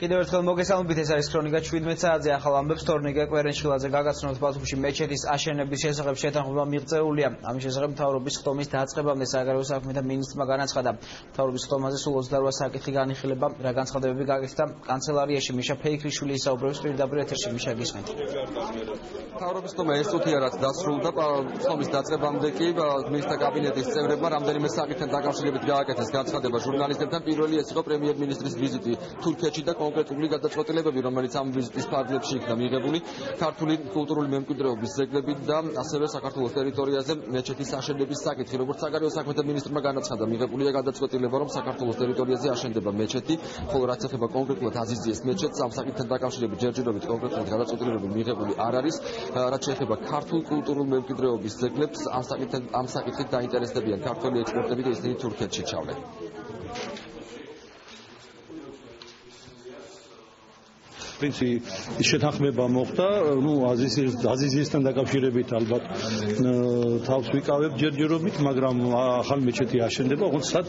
კიდევ ერთხელ მოგესალმებით, ეს არის ქრონიკა 17 საათზე. ახალ ამბებს თორნიკე კვერენშხილაძე გაგაცნოთ ბათუმში მეჩეთის აშენების შესახებ შეთანხმება მიღწეულია. ამის შესახებ მთავრობის ხტომის დაწყებამდე საგარეო საქმეთა მინისტრმა განაცხადა. მთავრობის ხტომაზე სულ 28 საკითხი განიხილება, რა განცხადებები გაკეთდა კანცელარიაში. მიშა ფეიქრიშვილი ისაუბრებს პირდაპირ ეთერში. მიშა, გისმენთ. მთავრობის ხტომა ესუთია, რაც დასრულდა ხტომის დაწყებამდე კი მინისტრთა კაბინეტის წევრებმა რამდენიმე საკითხთან დაკავშირებით გააკეთეს განცხადება ჟურნალისტებთან. პირველი ეს იყო პრემიერ-მინისტრის ვიზიტი თურქეთში და კონკრეტული გადაწყვეტილებები, რომელიც ამ ვიზიტის ფარგლებში იქნა მიღებული, ქართული კულტურული მემკვიდრეობის ძეგლები და ასევე საქართველოს ტერიტორიაზე მეჩეთის აშენების საკითხი. როგორც საგარეო საქმეთა მინისტრმა განაცხადა, მიღებულია გადაწყვეტილება, რომ საქართველოს ტერიტორიაზე აშენდება მეჩეთი, ხოლო რაც ეხება კონკრეტულად აზიზიეს მეჩეთს, ამ საკითხთან დაკავშირებით ჯერჯერობით კონკრეტულად გადაწყვეტილებები მიღებული არ არის. რაც შეეხება ქართულ კულტურულ მემკვიდრეობის ძეგლებს, ამ საკითხით დაინტერესდებიან ქართველი ექსპერტები და ისინი თურქეთში ჩავლენ. პრინციპი შეთანხმება მოხდა, აზიზიესთან დაკავშირებით ალბათ თავს ვიკავებ ჯერჯერობით, მაგრამ ახალი მეჩეთი აშენდება, ოღონდ სად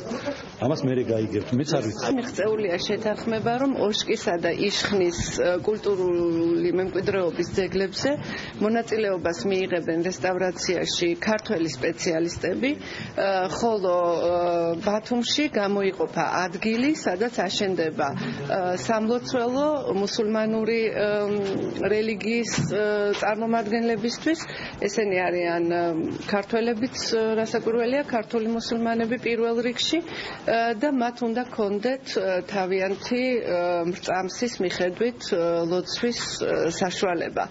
ამას მერე გაიგებთ, მეც არ ვიცი. მიღწეულია შეთანხმება, რომ ოშკისა და იშხნის კულტურული მემკვიდრეობის ძეგლებზე მონაწილეობას მიიღებენ რესტავრაციაში ქართველი სპეციალისტები, ხოლო ბათუმში გამოიყოფა ადგილი, სადაც აშენდება სამლოცველო მუსულმანური რელიგიის წარმომადგენლებისთვის. ესენი არიან ქართველებიც, რასაკვირველია, ქართული მუსულმანები პირველ რიგში და მათ უნდა კონდეთ თავიანთი მრწამსის მიხედვით ლოცვის საშუალება.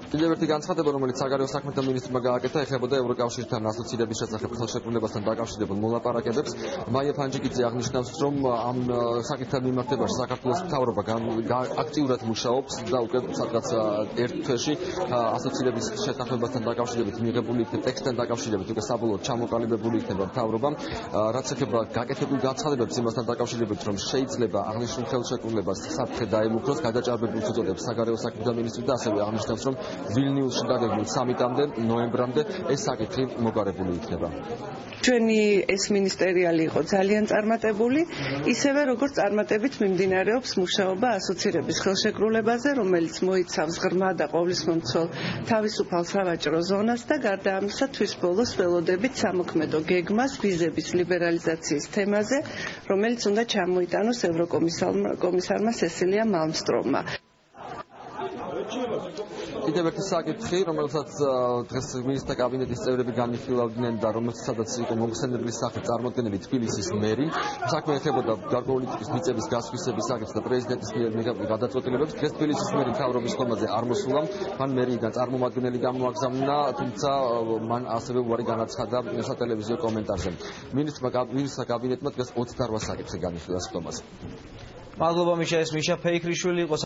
კიდევ ერთი განცხადება, რომელიც საგარეო საქმეთა მინისტრმა გააკეთა, ეხებოდა ევროკავშირთან ასოცირების შესახებ ხელშეკრულებასთან დაკავშირებულ მოლაპარაკებებს. მაია ფანჯიკიძე აღნიშნავს, რომ ამ საკითხთან მიმართებაში საქართველოს მთავრობა აქტიურად მუშაობს და უკვე სადღაც ერთ თვეში ასოცირების შეთანხმებასთან დაკავშირებით მიღებული ტექსტთან დაკავშირებით უკვე საბოლოოდ ჩამოყალიბებული იქნება მთავრობამ. რაც ეხება გაკეთებულ განცხადებებს იმასთან დაკავშირებით, რომ შეიძლება აღნიშნულ ხელშეკრულებას საფრთხე დაემუქროს, გადაჭარბებულს უწოდებს საგარეო საქმეთა მინისტრი და ასევე აღნიშნავს, რომ ვილნიუსში დაგეგმილ სამიტამდე ნოემბრამდე ეს საკითხი მოგვარებული იქნება. ჩვენი ეს მინისტერიალი იყო ძალიან წარმატებული, ისევე როგორც წარმატებით მიმდინარეობს მუშაობა ასოცირების ხელშეკრულებაზე, რომელიც მოიცავს ღრმა და ყოვლისმომცველ თავისუფალ სავაჭრო ზონას და გარდა ამისა თვის ბოლოს ველოდებით სამოქმედო გეგმას ვიზების ლიბერალიზაციის თემაზე, რომელიც უნდა ჩამოიტანოს ევროკომისარმა სესილია მალმსტრომმა. კიდევ ერთი საკითხი, რომელსაც დღეს მინისტრთა კაბინეტის წევრები განიხილავდნენ და რომელსაც იყო მოხსენებლის სახით წარმოდგენილი თბილისის მერი. საქმე ეხებოდა გარკვეულწლის მიწების გასხვისების საკითხს და პრეზიდენტის მიერ მიღებულ გადაწყვეტილებებს. დღეს თბილისის მერი მთავრობის ხომაზე არ მოსულა, მან მერიიდან წარმომადგენელი გამოაგზავნა, თუმცა მან ასევე უარი განაცხადა სატელევიზიო კომენტარზე. მინისტრთა კაბინეტმა დღეს 28 საკითხი განიხილა ხომაზე. მადლობა მიშა, ეს მიშა ფეიქრიშვილი იყო.